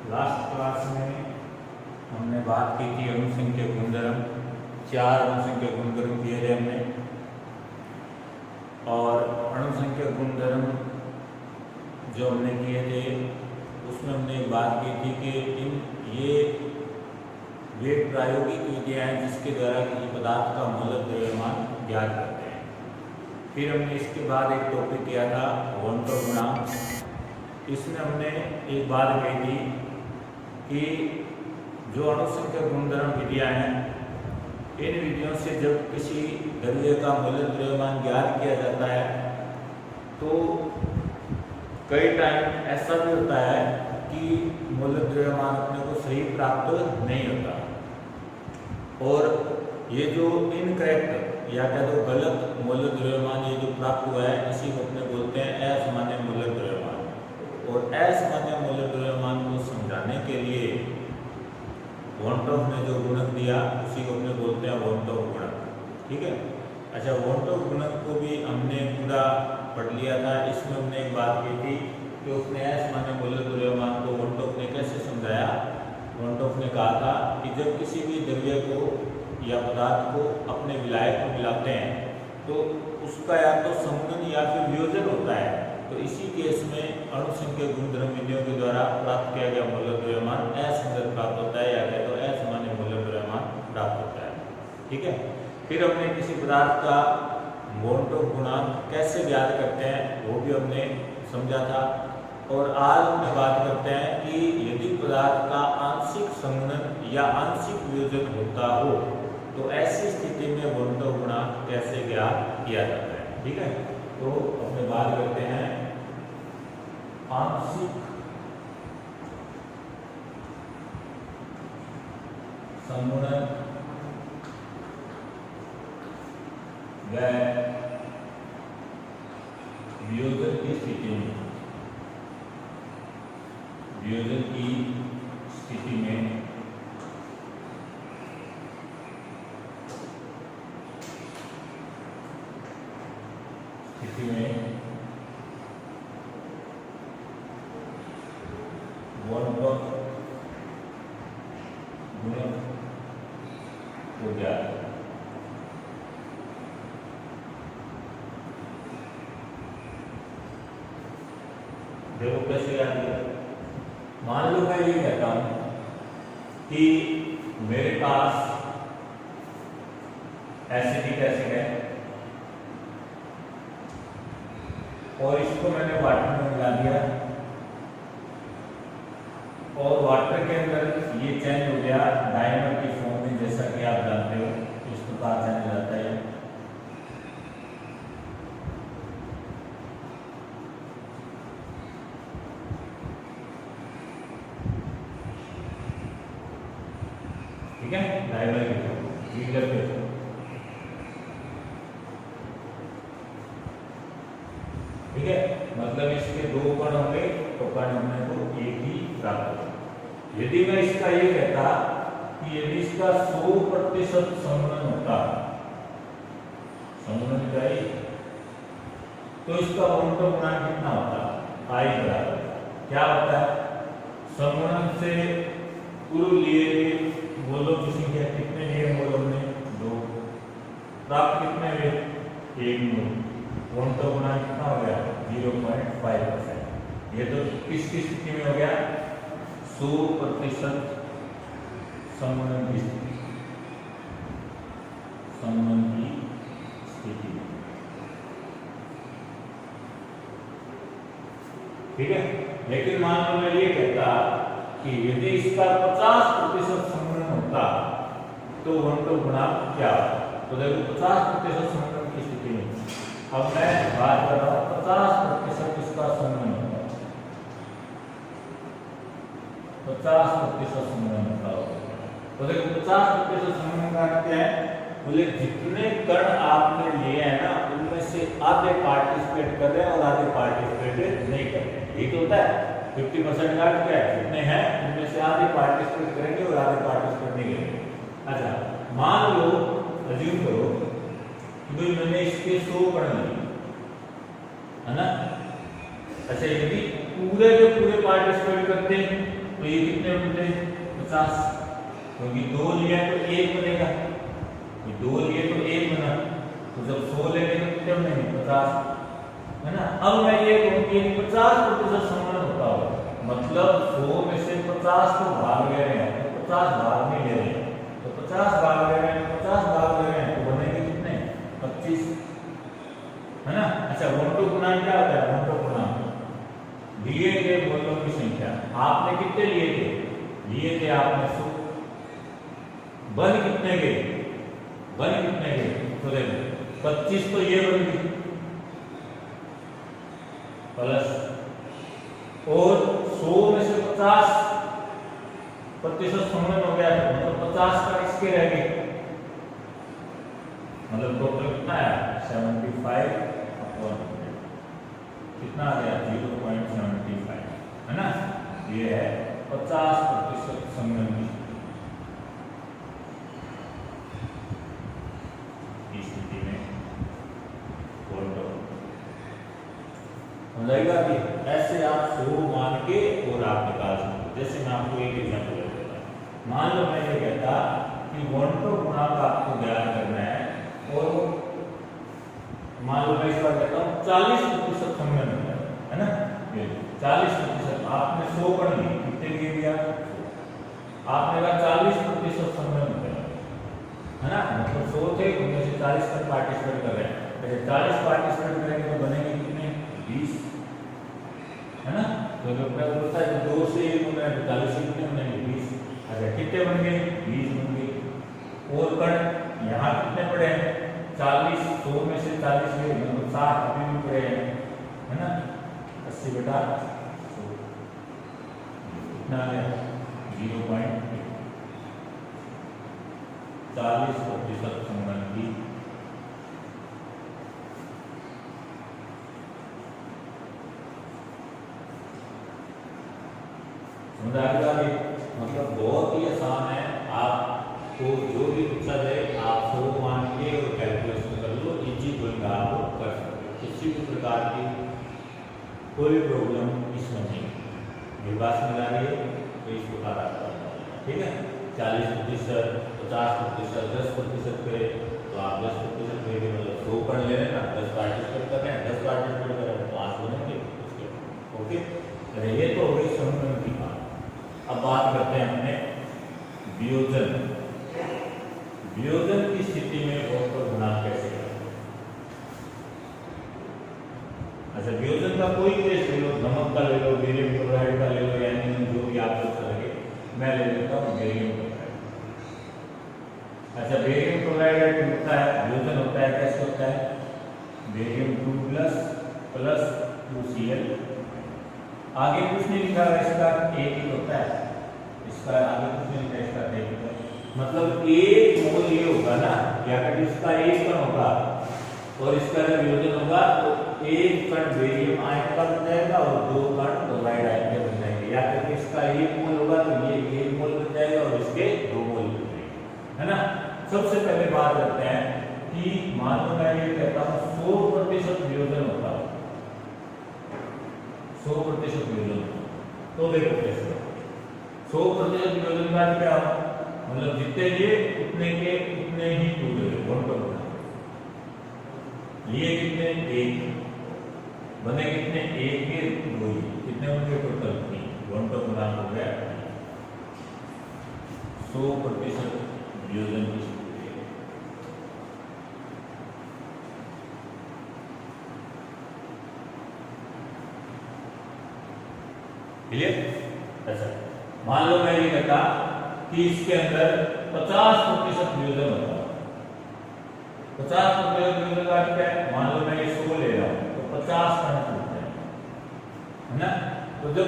Last class में हमने बात की थी अणुसंख्यक गुणधर्म। 4 अणुसंख्यक गुणधर्म किए थे हमने, और अणुसंख्यक गुणधर्म जो हमने किए थे उसमें हमने एक बात की थी कि ये वे प्रायोगिक विधियाँ हैं जिसके द्वारा किसी पदार्थ का मूलक द्रव्यमान ज्ञात करते हैं। फिर हमने इसके बाद एक टॉपिक किया था वोल्टो गुणांक। इसमें हमने एक बात कही थी कि जो अणुसंख्यक गुणधर्म विधियाँ हैं, इन विधियों से जब किसी द्रव्य का मूलक द्रव्यमान ज्ञात किया जाता है तो कई टाइम ऐसा भी होता है कि मूलक द्रव्यमान अपने को सही प्राप्त नहीं होता, और ये जो इनकरेक्ट या क्या तो गलत मूलक द्रव्यमान ये जो प्राप्त हुआ है इसी को अपने बोलते हैं असामान्य मूलक द्रव्यमान। और असामान्य मूलक द्रव्यमान को समझाने के लिए वोल्टॉफ ने जो गुणक दिया उसी को अपने बोलते हैं वोल्टॉफ गुणक। ठीक है, अच्छा, वोल्टॉफ गुणक को भी हमने पूरा पढ़ लिया था। इसमें हमने एक बात की थी कि उसने असामान्य मूलक द्रव्यमान को वोल्टॉफ ने कैसे समझाया। वोल्टॉफ ने कहा था कि जब किसी भी द्रव्य को या पदार्थ को अपने विलायक को मिलाते हैं तो उसका या तो संघनन या फिर वियोजन होता है। तो इसी केस में अणुसंख्यक गुणधर्म विधियों के द्वारा प्राप्त किया गया मूलक द्रव्यमान असंगत प्राप्त होता है, या तो असामान्य मूलक द्रव्यमान प्राप्त होता है। ठीक है, फिर हमने किसी पदार्थ का वोल्टॉफ गुणांक कैसे ज्ञात करते हैं वो भी हमने समझा था। और आज हम बात करते हैं कि यदि पदार्थ का आंशिक संघनन या आंशिक वियोजन होता हो तो ऐसी स्थिति में वोल्टॉफ गुणांक कैसे ज्ञात किया जाता है। ठीक है, तो अपने बात करते हैं आंशिक संघनन व वियोजन की स्थिति में, वियोजन की स्थिति में वोल्टॉफ गुणक हो जाए। देखो कैसे याद किया। मान लो मैं ये कहता हूं कि मेरे पास एसिटिक एसिड है और इसको मैंने वाटर में मिला दिया, और वाटर के अंदर ये चेंज हो गया डायमर की फॉर्म में, जैसा कि आप जानते हो इस प्रकार चेंज हो जाता है। ठीक है, डायमर की फॉर्म लीडर के फॉर्म। ठीक है, मतलब इसके 2 कण होंगे तो कण हमने को एक ही प्राप्त होगा। यदि मैं इसका ये कहता कि यदि इसका 100% संघनन होता, संघनन चाहिए, तो इसका वोल्टॉफ गुणांक कितना होता? I बराबर क्या होता है? संघनन से पूर्व लिए मोलों की संख्या कितने लिए मोल हमने 2, प्राप्त कितने हुए 1 मोल, वोल्टॉफ गुणांक कितना हो गया 0.5%। ये तो किसकी स्थिति में हो गया? 100% संघनन की स्थिति, संघनन की स्थिति। ठीक है, लेकिन मान लो मैं ये कहता कि यदि इसका 50% संघनन होता तो वोल्टॉफ गुणांक क्या होता? तो देखो 50% संघनन की स्थिति में अब मैं बात कर रहा हूं 50% इसका संघनन होता, 50% संघनन होता होगा। तो देखो 50% संघनन का क्या है? बोले जितने कण आपने लिए हैं ना उनमें से आधे पार्टिसिपेट कर रहे हैं और आधे पार्टिसिपेट नहीं कर रहे हैं। ये तो होता है 50% का क्या है? जितने हैं उनमें से आधे पार्टिसिपेट करेंगे और आधे पार्टिसिपेट नहीं करेंगे। अच्छा, मान लो अज्यूम करो कि मैंने इसके 100 कण लिए, है ना। अच्छा, यदि पूरे के पूरे पार्टिसिपेट करते हैं तो ये कितने बनते 50, क्योंकि 2 लिया तो 1 बनेगा, 2 लिए तो 1 बना, तो जब 100 लेंगे तो कितने बनेंगे 50, है ना। अब मैं ये कहूँ कि 50% संगमन होता होगा, मतलब 100 में से 50 को भाग ले रहे हैं, तो 50 भाग नहीं ले रहे हैं, तो 50 भाग ले रहे हैं, 50 भाग ले रहे हैं, तो बनेंगे कितने 25, है ना। अच्छा, वोल्टो गुणांक क्या होता है, वोल्टो गुणांक दिए गए मूल्यों की संख्या, आपने कितने लिए थे आपने 100, बन कितने गए, तो देखो 25 तो ये बन गई प्लस, और 100 में से 50% संगमन हो गया, मतलब 50 का इसके रह गए, मतलब टोटल कितना है 75 अपॉन कितना आ गया 0.75, है ना। ये है 50% संगमन की स्थिति में वोल्टो लगेगा कि ऐसे आप 100 मान के और आप निकाल सकते हो। जैसे मैं आपको एक एग्जांपल देता हूँ, मान लो मैं ये कहता कि वोल्टो गुणांक आपको ज्ञात करना है, और मान लो मैं इस बार कहता हूँ 40% संगमन होता है ना, ये 40%, आपने 100 पढ़ ली, कितने लिए दिया, आपने कहा 40% संगमन होता है ना, मतलब 100 थे, उनमें से 40 तक पार्टिसिपेट कर रहे हैं, जैसे 40 पार्टिसिपेट करेंगे तो बनेंगे कितने 20, है ना। तो जब मैं बोलता है 2 से 1 बन रहा है, 40 से कितने बनेंगे 20, अच्छा कितने बन गए 20 बन गए, और कण यहाँ कितने पड़े हैं 40, 100 में से 40 गए, मतलब 60 अभी भी पड़े हैं, है ना। 80 बटा 100 कितना है 0.40% संगमन की मतलब बहुत ही आसान है, आपको जो भी पूछा जाए आप 100 मान के और कैलकुलेशन कर लो, इजी गोइंग आप कर सकते हो, किसी भी प्रकार की कोई प्रॉब्लम इसमें नहीं। मेरी बात समझ आ रही है, तो इस प्रकार आपका ठीक है 40%, 50%, 10% पे, तो आप 10% पे मतलब 100 पढ़ ले रहे हैं ना, 10 पार्टिसिपेट कर रहे हैं, 10 पार्टिसिपेट कर रहे हैं, तो 5 बनेंगे उसके, ओके। ये तो हो गई संगमन की बात। अब बात करते हैं अपने वियोजन की स्थिति में वोल्टो गुणांक कैसे करें। अच्छा, वियोजन का कोई केस ले लो, नमक का ले लो, बेरियम क्लोराइड का ले लो, यानी जो भी आपको अच्छा लगे, मैं ले लेता हूँ बेरियम क्लोराइड। अच्छा, बेरियम क्लोराइड होता है, वियोजन होता है, कैसे होता है, बेरियम 2+ 2Cl, आगे कुछ नहीं लिखा है, इसका एक ही होता है, इसका आगे कुछ नहीं लिखा है, इसका एक होता है, मतलब एक मोल ये होगा ना, या फिर इसका एक कण होगा और इसका जब वियोजन होगा तो एक कण बेरियम आयन का बन जाएगा और 2 कण क्लोराइड आयन के बन जाएंगे, या फिर इसका एक मोल होगा तो ये 1 मोल बन जाएगा और इसके 2 मोल बन जाएंगे, है ना। सबसे पहले बात करते हैं कि मान लो मैं ये कहता हूँ 100% वियोजन होता है, 100% वियोजन, तो देखो कैसे 100% वियोजन का क्या हो, मतलब जितने लिए उतने के उतने ही टूटे वोल्टो गुणांक, लिए कितने 1 बने, कितने 1 के 2, कितने होंगे टोटल 3, वोल्टो गुणांक हो गया 100% वियोजन की स्थिति है। क्लियर। अच्छा, मान लो मैं ये कहता कि इसके अंदर 50% वियोजन होता है, 50% वियोजन का क्या है, मान लो मैं ये 100 ले रहा हूँ तो 50 कण टूटते हैं, है ना। तो जब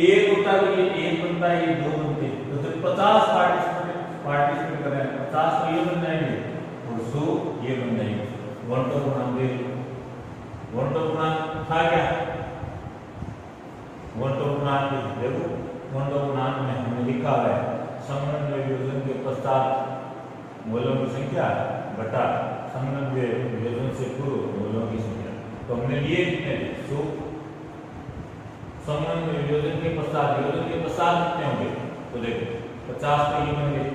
1 होता है तो ये 1 बनता है, ये 2 बनते हैं, तो जब 50 पार्टिसिपेट कर रहे हैं, 50 तो ये बन जाएंगे और 100 ये बन जाएंगे, वोल्टो गुणांक दे, वोल्टो गुणांक था क्या, वोल्टो गुणांक देखो, वोल्टो गुणांक में हमने लिखा है संगमन में वियोजन के पश्चात मोलों की संख्या बटा संगमन में वियोजन से पूर्व मोलों की संख्या, तो हमने लिए कितने 100, संगमन में वियोजन के पश्चात कितने तो देखो 50 तो ये बन गए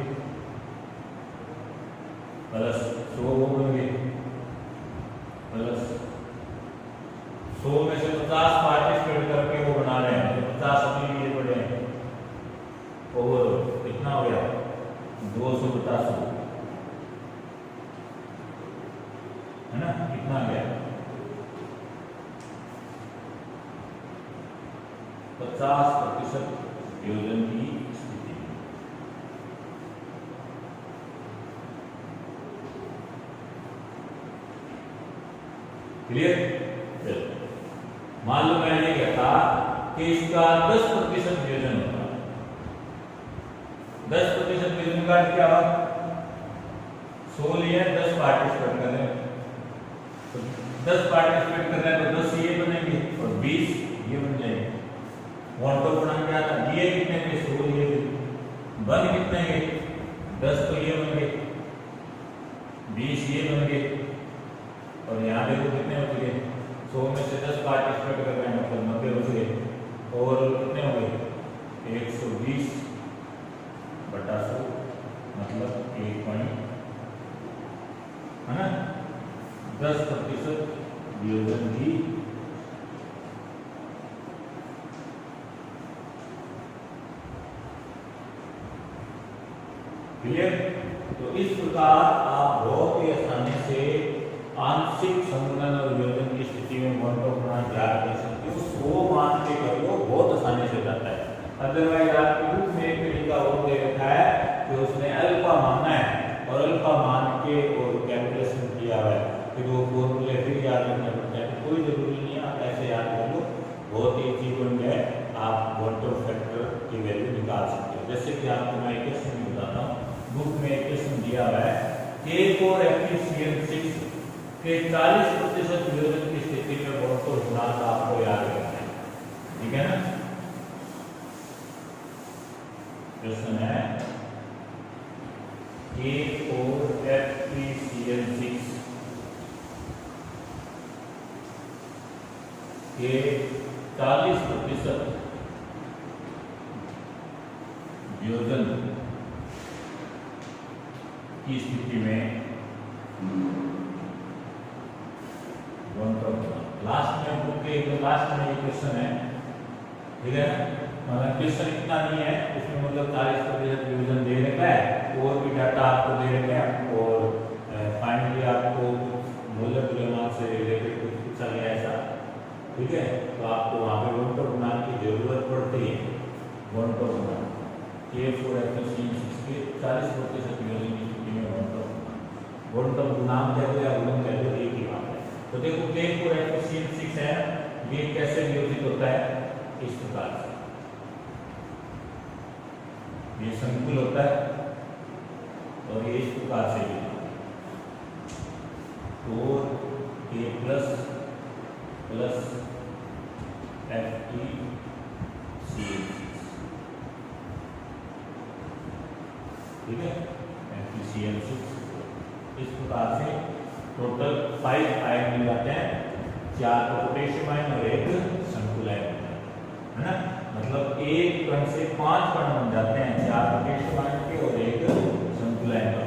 प्लस 100 वो बन गए प्लस 100 में से 50 पार्टिसिपेट करके वो बना रहे हैं, तो 50 अपने लिए पड़े हैं और कितना हो गया 200 बटा 100 है ना, कितना आ गया 50% वियोजन की स्थिति। क्लियर? मान लो मैंने क्या था कि इसका 10% वियोजन होगा, 10% वियोजन का क्या हुआ 100 लिए 10 पार्टिसिपेट कर रहे हैं, तो 10 पार्टिसिपेट कर रहे हैं तो 10 ये बनेंगे और 20 ये बन जाएंगे। वन तो गुणा क्या था, ये कितने के 100 लिए बन कितने के 10 तो ये बन गए 20 ये बन गए और यहाँ देखो कितने बच गए 100 में से 10 पार्टिसिपेट कर रहे हैं मतलब 90 बच गए और कितने हो गए 120 बटा 100 मतलब 1 पॉइंट है ना 10% वियोजन की। क्लियर? तो इस प्रकार आप बहुत ही आसानी से आंशिक संघनन और वियोजन की स्थिति में मोनोटोन गुणांक ज्ञात कर सकते हो। 100 मान के कर लो बहुत आसानी से जाता है। अदरवाइज आपके बुक में एक तरीका और दे रखा है कि उसने अल्फा मानना है और अल्फा मान के और कैलकुलेशन किया हुआ है, फिर वो फॉर्मूले फिर याद रखना पड़ता है। तो कोई जरूरी नहीं है, आप ऐसे याद कर लो, बहुत ही इजी बन गया है, आप मोनोटोन फैक्टर की वैल्यू निकाल सकते हो। जैसे कि आपको मैं इक्वेशन बताता हूँ, बुक में इक्वेशन दिया हुआ है K4FeCl6 के 40% वियोजन की स्थिति में मोनोटोन गुणांक आपको याद रखना है, ठीक है ना। क्वेश्चन है K4FeCl6 के 40% वियोजन की स्थिति में लास्ट में बुक के एकदम लास्ट में ये क्वेश्चन है, ठीक है। मतलब क्वेश्चन इतना नहीं है, इसमें मतलब 40% वियोजन दे रखा है और भी डाटा आपको दे रखा है और फाइनली आपको मूल्य तुल्यमान से रिलेटेड कुछ पूछा गया ऐसा, ठीक है। तो आपको वहाँ पे मोनोटोन गुणांक की जरूरत पड़ती है। मोनोटोन गुणांक K4FeCl6 के 40% वियोजन की स्थिति में मोनोटोन गुणांक कह दो या गुणन कह दो, एक ही बात है। तो देखो K4FeCl6 है, ये कैसे वियोजित होता है, इस प्रकार से ये संकुल होता है और ये इस प्रकार से भी 4K प्लस FeCl6, ठीक है, FeCl6 इस प्रकार से टोटल 5 आयन मिल जाते हैं, 4 पोटेशियम आयन और 1 संकुल आयन, है ना। मतलब एक कण से 5 कण बन जाते हैं, 4 पोटेशियम आयन के और 1 संकुल आयन का,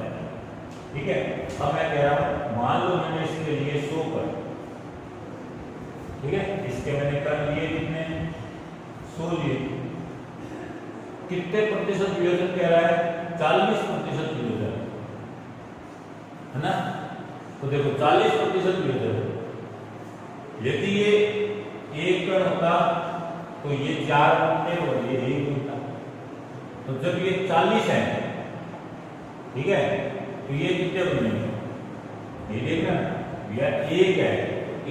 ठीक है। अब मैं कह रहा हूं मान लो मैंने इसके लिए 100 कण, ठीक है, इसके मैंने कण लिए कितने 100 लिए, कितने प्रतिशत वियोजन कह रहा है 40% वियोजन, है ना। तो देखो 40% वियोजन, यदि ये एक कण होता तो ये 4 बनते और ये 1 बनता। तो जब ये 40 है, ठीक है, तो ये कितने बनेंगे, ये देखना भैया 1 है,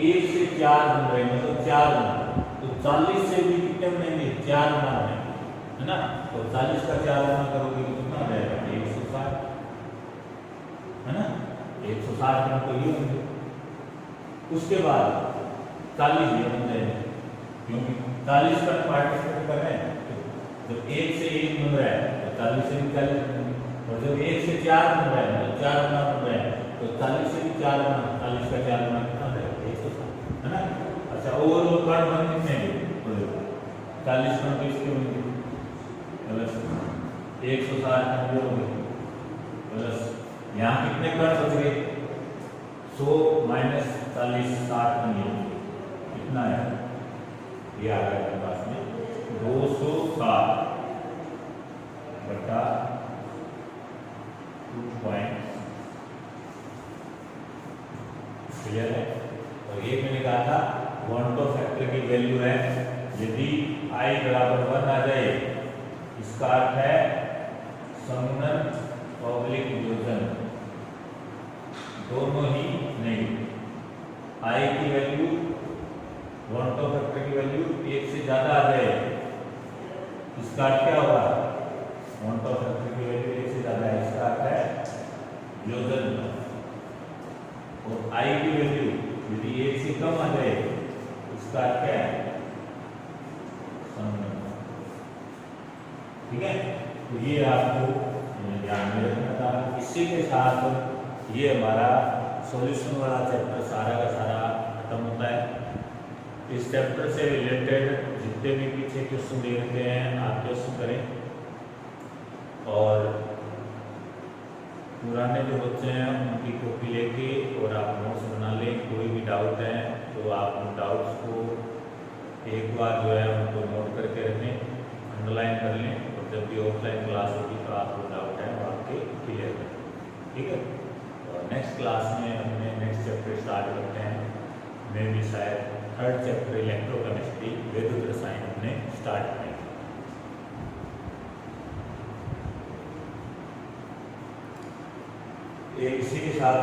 1 से 4 बन रहे हैं मतलब 4 बन, तो 40 से भी कितने बनेंगे 4 बना रहे हैं, है ना। तो 40 का 4 गुना करोगे तो कितना आ जाएगा 160, है ना। 160 गुना तो ये होंगे, उसके बाद 40 ये बन जाएंगे क्योंकि 40 का पार्टिसिपेट कर रहे हैं, तो जब 1 से 1 बन रहा है तो 40 से भी 40 बनेंगे, और जब 1 से 4 बन रहा है तो 4 गुना बन रहा है तो 40 से भी 4 गुना, 40 का 4 गुना कितना हो जाएगा 160, है ना। अच्छा ओवरऑल कण बन कितने हैं, 40 कण तो इसके होंगे 60 कण हो गए प्लस यहाँ कितने कण बच गए 100 माइनस 40 60 कण ये कितना है ये आ गया मेरे पास में 260 बटा 2 क्लियर है। और ये मैंने कहा था वन टू फैक्टर की वैल्यू है यदि i बराबर 1 आ जाए इसका अर्थ है संगुणन पब्लिक वियोजन दोनों ही नहीं i की वैल्यू वन टू फैक्टर की वैल्यू 1 से ज्यादा आ जाए इसका अर्थ क्या होगा वन टू फैक्टर की वैल्यू 1 से ज्यादा है इसका अर्थ है वियोजन और i की वैल्यू यदि 1 से कम आ जाए इसका अर्थ क्या है संगुणन। ठीक है तो ये आपको ध्यान में रखना था। इसी के साथ ये हमारा सॉल्यूशन वाला चैप्टर सारा का सारा खत्म होता है। इस चैप्टर से रिलेटेड जितने भी पीछे क्वेश्चन दे रखे हैं आप क्वेश्चन करें और पुराने जो बच्चे हैं उनकी कॉपी लेके और आप नोट्स बना लें। कोई भी डाउट है तो आप उन डाउट्स को एक बार जो है उनको नोट करके रखें अंडरलाइन कर लें और जब भी ऑफलाइन क्लास होगी तो आपको डाउट है वो आपके क्लियर करें। ठीक है और नेक्स्ट क्लास में हमने नेक्स्ट चैप्टर स्टार्ट करते हैं मैं भी शायद थर्ड चैप्टर इलेक्ट्रोकेमिस्ट्री विद्युत रसायन हमने स्टार्ट करेंगे। इसी के साथ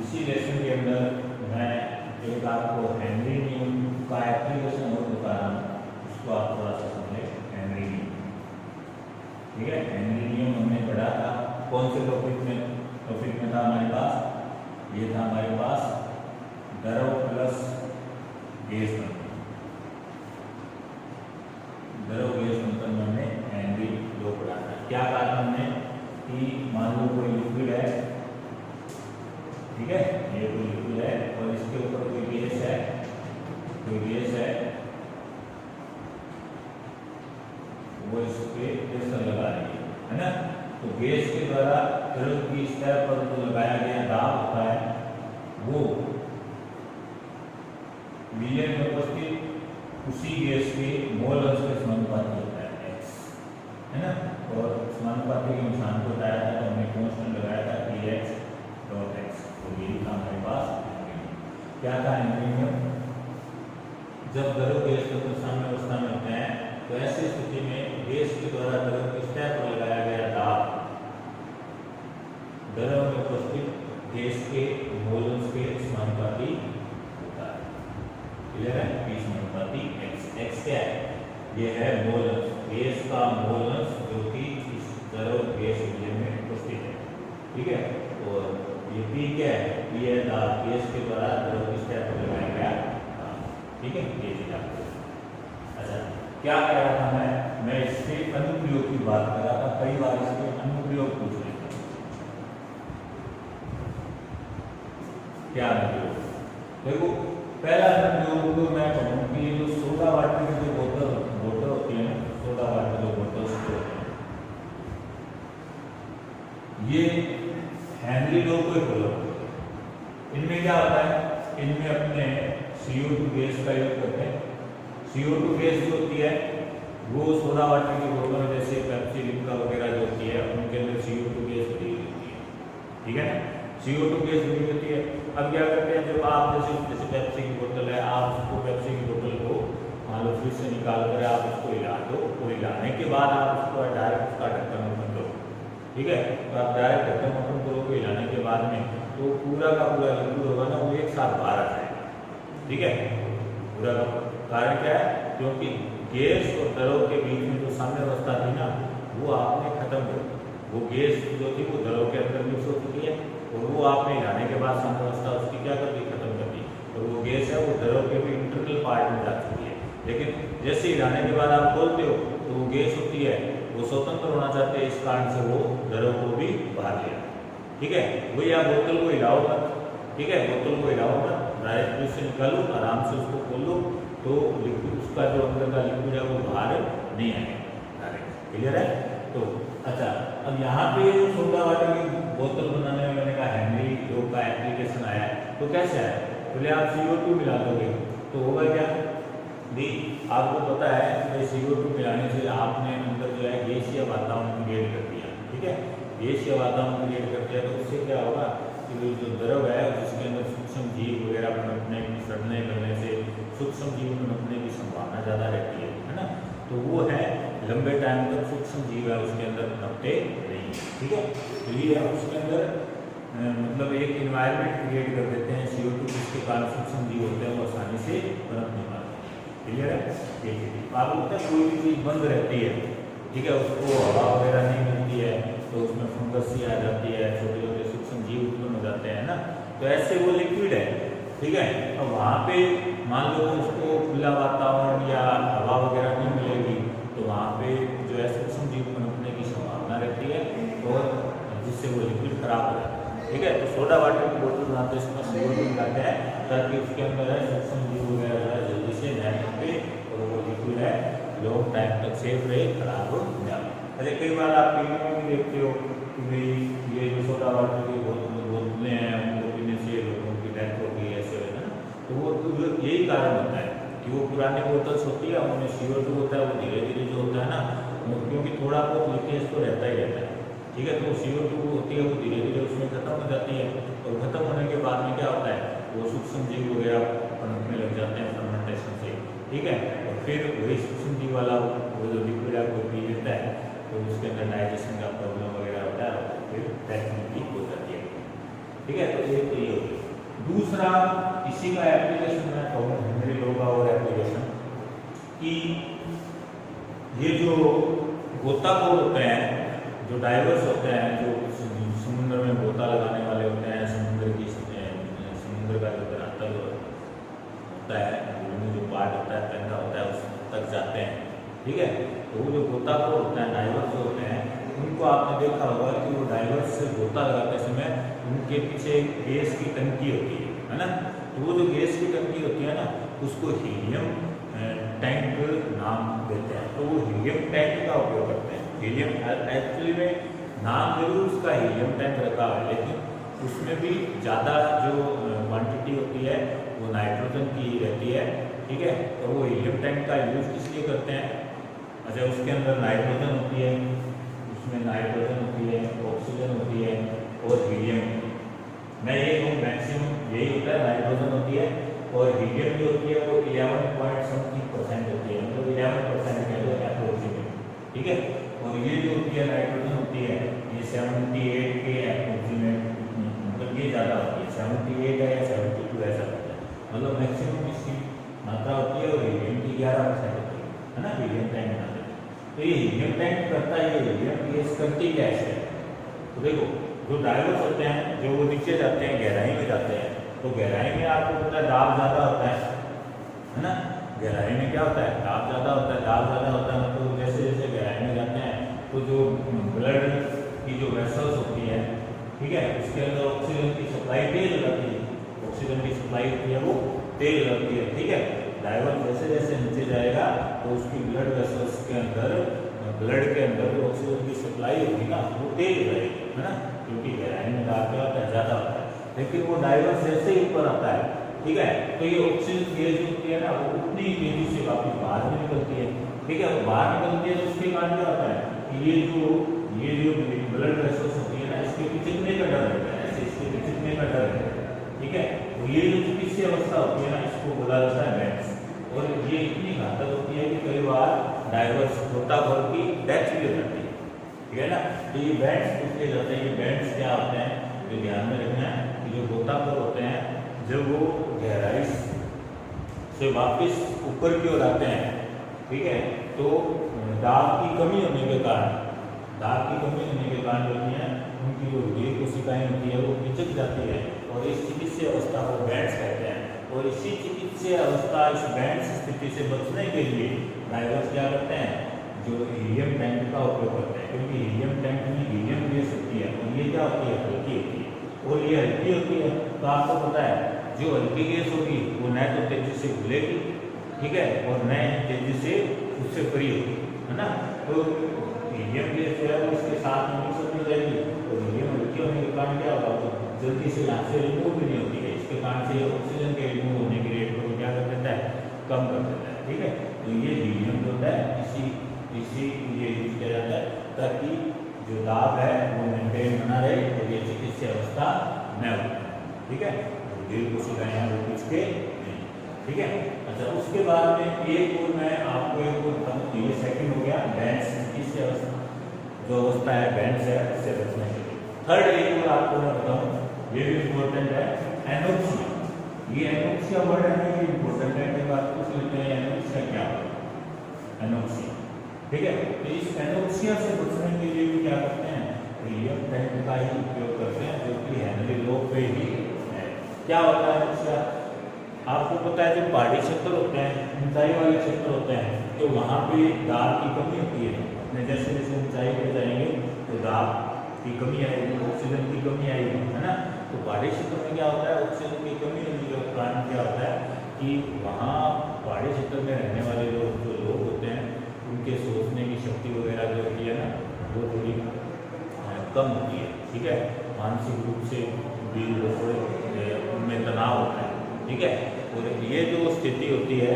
इसी लेसन के अंदर मैं एक आपको हेनरी न्यूटन का एप्लीकेशन और बता रहा हूँ उसको आप थोड़ा सा समझें। हेनरी न्यूटन ठीक है हेनरी न्यूटन हमने पढ़ा था कौन से टॉपिक में था हमारे पास ये था हमारे पास द्रव प्लस गैस द्रव गैस बंधन में हमने हेनरी लॉ पढ़ा था। क्या कहा था हमने कि मान लो कोई लिक्विड है ठीक है ये कोई लिक्विड है और इसके ऊपर कोई गैस है वो इस पे प्रेशर लगा रही है ना। तो गैस के द्वारा द्रव की सतह पर जो लगाया गया दाब होता है वो विलयन में उपस्थित उसी गैस के मोल अंश के समानुपाती होता है x है ना। और समानुपाती के निशान को बताया था तो हमने कांस्टेंट लगाया था कि x डॉट x तो ये था हमारे पास क्या था एल्यूमिनियम जब द्रव गैस के सामने अवस्था में होते हैं तो ऐसी स्थिति में गैस के द्वारा द्रव की सतह पर लगाया गया दाब द्रव में उपस्थित गैस के मोल अंश के समानुपाती होता है। क्लियर है p समानुपाती x क्या है ये है मोल अंश गैस का मोल अंश जो कि इस द्रव गैस विलयन में उपस्थित है। ठीक है और ये p क्या है p है दाब गैस के द्वारा द्रव की सतह पर लगाया गया दाब। ठीक है ये चीज आपको अच्छा क्या कर रहा था मैं इसके अनुप्रयोग की बात कर रहा था। कई बार इसके अनुप्रयोग पूछ लेते हैं क्या अनुप्रयोग देखो पहला अनुप्रयोग तो मैं कहूँ कि ये जो सोडा वाटर की जो बोतल होती है ना सोडा वाटर जो बोतल होते हैं ये हेनरी लॉ को फॉलो इनमें क्या होता है इनमें अपने CO2 गैस का यूज करते हैं। CO2 गैस जो होती है वो सोडा वाटर की बोतल जैसे पेप्सी लिम्का वगैरह जो होती है उनके अंदर CO2 गैस भरी होती है। ठीक है ना CO2 गैस भरी होती है। अब क्या करते हैं जब आप जैसे पेप्सी की बोतल है आप उसको पेप्सी की बोतल को मान लो फ्रिज से निकाल कर आप उसको हिला दो और हिलाने के बाद आप उसको डायरेक्ट उसका ढक्कन ओपन करो। ठीक है तो आप डायरेक्ट ढक्कन ओपन करोगे हिलाने के बाद में तो पूरा का पूरा लिक्विड होगा ना वो एक साथ बाहर आ जाएगा। ठीक है पूरा का कारण क्या है क्योंकि गैस और द्रव के बीच में जो साम्य अवस्था थी ना वो आपने खत्म कर दी। वो गैस जो थी वो द्रव के अंदर मिक्स हो चुकी है और वो आपने हिलाने के बाद साम्य अवस्था उसकी क्या कर दी खत्म कर दी और वो गैस है वो द्रव के भी इंटरनल पार्ट में जा चुकी है। लेकिन जैसे हिलाने के बाद आप खोलते हो तो वो गैस होती है, वो स्वतंत्र होना चाहते हैं, इस कारण से वो द्रव को भी बाहर ले आते हैं। ठीक है, वही आप बोतल को हिलाओ मत, ठीक है, बोतल को हिलाओ मत, डायरेक्टली से निकालो, आराम से उसको खोलो तो लिक्विड, उसका जो अंदर का लिक्विड है वो बाहर नहीं आएगा डायरेक्ट। क्लियर है? तो अच्छा, अब यहाँ पे सोडा वाटर की बोतल बनाने में मैंने कहा हेनरी लो का एप्लीकेशन आया है। तो कैसे आया? पहले आप CO2 मिला दोगे तो होगा क्या भी, आपको पता है कि CO2 मिलाने से आपने अंदर जो है गैसीय वातावरण क्रिएट कर दिया। ठीक है, गैसीय वातावरण क्रिएट कर दिया तो उससे क्या होगा कि जो द्रव है जिसके अंदर सूक्ष्म जीव वगैरह पनपने, सड़ने करने से सूक्ष्म जीव पनपने की संभावना ज़्यादा रहती है ना, तो वो है लंबे टाइम तक सूक्ष्म जीव है उसके अंदर पनपते नहीं। ठीक है, तो ये उसके अंदर मतलब एक इन्वायरमेंट क्रिएट कर देते हैं CO2, जिसके कारण सूक्ष्म जीव होते हैं वो आसानी से पनप नहीं पाते। क्लियर है? देखिए, आप होता है कोई भी चीज़ बंद रहती है, ठीक है, उसको हवा वगैरह नहीं मिलती है तो उसमें फंगस सी आ जाती है, छोटे छोटे सूक्ष्म जीव उत्पन्न हो जाते हैं ना, तो ऐसे वो लिक्विड है। ठीक है, अब वहाँ पे मान लो उसको खुला वातावरण या हवा वगैरह नहीं मिलेगी तो वहाँ पे जो है सूक्ष्म जीव पनपने की संभावना रहती है और जिससे वो लिक्विड खराब हो जाता है। ठीक है, तो सोडा वाटर की बोतल बनाते हैं, इसमें CO2 मिलाते हैं ताकि उसके अंदर है सूक्ष्म जीव वगैरह है जल्दी से जाने पे और वो लिक्विड है लॉन्ग टाइम तक सेफ रहे, खराब हो जाए। अरे कई बार आप टीवी में भी देखते हो कि भाई ये जो सोडा वाटर की बोतलें हैं उनको पीने से लोगों की डेथ हो गई, ऐसे है ना, तो वो यही कारण होता है कि वो पुरानी बोतल्स होती है, उनमें CO2 होता है, वो धीरे धीरे जो होता है ना, क्योंकि थोड़ा बहुत लीकेज तो रहता ही रहता है। ठीक है, तो CO2 होती है वो धीरे धीरे उसमें खत्म हो जाती है और खत्म होने के बाद में क्या होता है वो सूक्ष्म जीव वगैरह पनपने लग जाते हैं फर्मेंटेशन से। ठीक है, और फिर वही सूक्ष्म जीव वाला वो जो लिक्विड है वो पी लेता है तो उसके अंदर डाइजेशन का प्रॉब्लम वगैरह होता है और फिर डेथ भी हो जाती है। ठीक है, तो एक तो ये हो गया। दूसरा इसी का एप्लीकेशन मैं कहूँ हेनरी लो का और एप्लीकेशन कि ये जो गोताखोर होते हैं, जो डाइवर्स होते हैं, जो समुद्र में गोता लगाने वाले होते हैं, समुद्र का जो धरातल होता है, जो पार्ट होता है, तंगा होता है, उस तक जाते हैं। ठीक है, तो वो जो गोताखोर होते हैं, डाइवर्स होते हैं, उनको आपने देखा होगा कि वो डाइवर्स से गोता लगाते समय उनके पीछे एक गैस की टंकी होती है ना, तो वो जो गैस की टंकी होती है ना उसको हीलियम टैंक नाम देते हैं। तो वो हीलियम टैंक का उपयोग करते हैं। हीलियम एक्चुअली में नाम जरूर उसका हीलियम टैंक रखा है, लेकिन उसमें भी ज़्यादा जो क्वांटिटी होती है वो नाइट्रोजन की ही रहती है। ठीक है, तो वो हीलियम टैंक का यूज़ किस लिए करते हैं? अच्छा, उसके अंदर नाइट्रोजन होती है, उसमें नाइट्रोजन होती है, ऑक्सीजन होती है और हीलियम होती है। मैं ये कहूँ मैक्सिमम यही होता है, नाइट्रोजन होती है और हीलियम जो होती है वो 11.something% होती है, मतलब 11% कह लो अप्रोक्सीमेट। ठीक है, और ये जो होती है नाइट्रोजन होती है ये 78 के अप्रोक्सीमेट, मतलब ये ज़्यादा होती है, 78 है या 72 ऐसा होता है, मतलब मैक्सिमम इसकी मात्रा होती है और हीलियम की 11% होती है ना, हीलियम टैंक बनाते हैं। तो ये हीलियम टैंक करता है, ये हीलियम गैस करती क्या है? तो देखो जो डाइवर्स होते हैं जो वो नीचे जाते हैं, गहराई में जाते हैं, तो गहराई में आपको पता है दाब ज़्यादा होता है ना, गहराई में क्या होता है दाब ज़्यादा होता है, दाब ज़्यादा होता है मतलब जैसे जैसे गहराई में जाते हैं तो जो ब्लड की जो वेसल्स होती है, ठीक है, उसके अंदर ऑक्सीजन की सप्लाई तेज हो जाती है, ऑक्सीजन की सप्लाई होती है वो तेज हो जाती है। ठीक है, डाइवर्स जैसे जैसे नीचे जाएगा तो उसकी ब्लड वेसल्स के अंदर, ब्लड के अंदर जो ऑक्सीजन की सप्लाई होगी ना वो तेज हो जाएगी, है ना, क्योंकि गहराई में दाब क्या होता है ज़्यादा होता है। लेकिन वो डाइवर्स जैसे ही ऊपर आता है, ठीक है, तो ये ऑक्सीजन गैस होती है ना वो उतनी तेजी से वापस बाहर में निकलती है। ठीक है, वो बाहर निकलती है तो उसके कारण क्या होता है कि ये जो ब्लड वेसल्स होती है ना इसके चिपकने का डर रहता है, ऐसे इसके चिपकने का डर है। ठीक है, तो ये जो चिकित्सीय अवस्था होती है ना इसको बोला जाता है बैंड्स, और ये इतनी घातक होती है कि कई बार डाइवर्स गोताखोर की डेथ भी हो जाती है। ठीक है ना, तो ये बैंड्स पूछे जाते हैं, ये बैंड्स क्या होते हैं तो ध्यान में रखना है कि जो गोताखोर होते हैं जब वो गहराई से वापस ऊपर की ओर आते हैं, ठीक है, तो दाब की कमी होने के कारण होती है उनकी जो हृदय कोशिकाएं होती है वो पिचक जाती है और इस चिकित्सीय अवस्था को बैंड्स कहते हैं। और इसी चिकित्सीय इससे अवस्था, इस बैंड स्थिति से बचने के लिए ड्राइवर्स क्या करते हैं, जो हीलियम टैंक का उपयोग करते हैं, क्योंकि हीलियम टैंक में हीलियम गैस होती है और ये क्या होती है, हल्की होती है और ये हल्की होती है। तो आपको पता है जो हल्की गैस होगी वो न तो तेजी से घुलेगी, ठीक है, और न तेजी से उससे फ्री होगी, है ना। तो हीलियम गैस जो है वो इसके साथ में मिक्स होती जाएगी और हीलियम हल्की होने के कारण क्या होगा, तो जल्दी से यहाँ से रिमूव भी नहीं होती है, इसके कारण से ऑक्सीजन के रिमूव होने की रेट को क्या कर देता है, कम कर देता है, ठीक है। तो ये हीलियम जो होता है इसी ये यूज किया जाता है ताकि जो दाब है वो मेंटेन बना रहे और ये चिकित्सीय अवस्था न हो, ठीक है। दिल को सिखाया वो कुछ के नहीं, ठीक है। अच्छा, उसके बाद में एक और मैं आपको एक और, ये सेकंड हो गया बैंड चिकित्सीय अवस्था, जो अवस्था है बैंड से उससे बचने के लिए। थर्ड एक और आपको मैं बताऊँ, ये भी इम्पोर्टेंट है, एनोक्सिया। ये एनोक्सिया वर्ड है, ये इम्पोर्टेंट है, एक बात पूछ लेते हैं एनोक्सिया क्या है, एनोक्सिया, ठीक है। तो इस एनोक्सिया से बचने के लिए भी क्या करते हैं, हीलियम टैंक का ही उपयोग करते हैं, जो कि हेनरी लोग पे ही है। क्या होता है एनोक्सिया, आपको पता है जो पहाड़ी क्षेत्र होते हैं, ऊंचाई वाले क्षेत्र होते हैं, तो वहाँ पे दाब की कमी होती है। जैसे जैसे ऊंचाई पर जाएंगे तो दाब की कमी आएगी, ऑक्सीजन की कमी आएगी, है ना। तो पहाड़ी क्षेत्र में क्या होता है, ऑक्सीजन की कमी होने के कारण क्या होता है कि वहाँ पहाड़ी क्षेत्र में रहने वाले जो लोग होते हैं उनके सोचने की शक्ति वगैरह जो होती है ना, वो थोड़ी कम होती है, ठीक है। मानसिक रूप से भी थोड़े उनमें तनाव होता है, ठीक है। और ये जो स्थिति होती है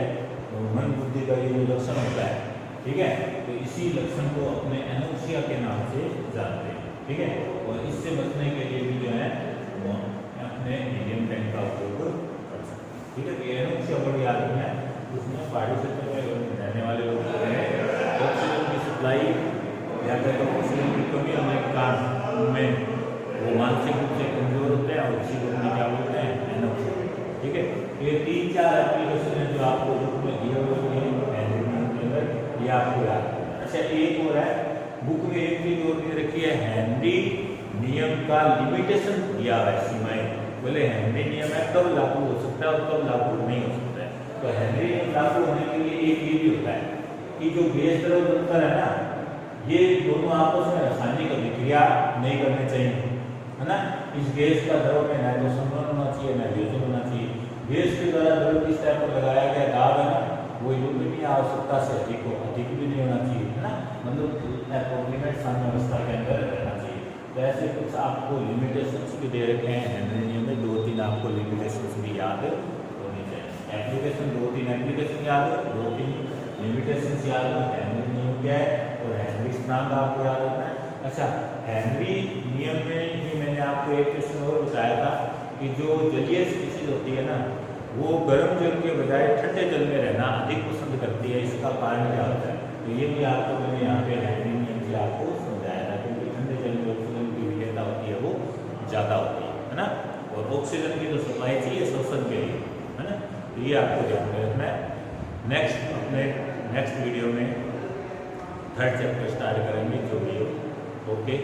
मन बुद्धि का ये जो लक्षण होता है, ठीक है, तो इसी लक्षण को अपने एनोक्सिया के नाम से जानते हैं, ठीक है। और इससे बचने के लिए भी जो है वो अपने हीलियम टैंक का उपयोग कर सकते हैं, ठीक है। ये एनोक्सिया बड़ी आदमी है, उसमें पहाड़ी क्षेत्र में रहने वाले लोग ऑक्सीजन की सप्लाई या फिर ऑक्सीजन की कमी होने के कारण उनमें वो मानसिक रूप से कमजोर होते हैं और इसी को क्या बोलते हैं, एनोक्सिया, ठीक है। ये 3-4 एप्लीकेशन है जो आपको बुक में दिए हुए हैं के अंदर, ये आपको याद। अच्छा, एक और है बुक में, एक चीज और दे रखी है, हेनरी नियम का लिमिटेशन दिया है, सीमाएं। बोले हेनरी नियम है कब लागू हो सकता है और कब लागू नहीं हो सकता है। तो हेनरी नियम लागू होने के लिए एक ये भी होता है कि जो गैस द्रव तंत्र है ना, ये दोनों आपस में रासायनिक अभिक्रिया नहीं करने चाहिए, है ना। इस गैस का द्रव में न तो संवहन होना चाहिए न वियोजन होना चाहिए। गैस के द्वारा द्रव किस टाइप पर लगाया गया दाब है ना, वो यूनिटी आवश्यकता से अधिक हो, अधिक भी नहीं होना चाहिए, है ना, मतलब एप्रोक्सीमेट साम्यावस्था के अंदर रहना चाहिए। तो ऐसे कुछ आपको लिमिटेशंस भी दे रखे हैं हेनरी नियम में, 2-3 आपको लिमिटेशंस भी याद होनी चाहिए। एप्लीकेशन 2-3 एप्लीकेशन याद हो, 2-3 लिमिटेशंस याद हो, हेनरी नियम क्या है और हेनरी स्थिरांक आपको याद होता है। अच्छा, हेनरी नियम में ही मैंने आपको एक क्वेश्चन और बताया था कि जो जलीय स्पीशीज होती है ना, वो गर्म जल के बजाय ठंडे जल में रहना अधिक पसंद करती है। इसका कारण क्या होता है, तो ये भी आपको मैंने यहाँ पे हेनरी नियम से आपको समझाया था, क्योंकि ठंडे जल में ऑक्सीजन की विलेयता होती है वो ज़्यादा होती है ना, और ऑक्सीजन की जो सप्लाई चाहिए श्वसन के लिए, है ना। तो ये आपको ध्यान में रखना है। अपने नेक्स्ट वीडियो में 3rd चैप्टर स्टार्ट करेंगे जो भी हो। ओके।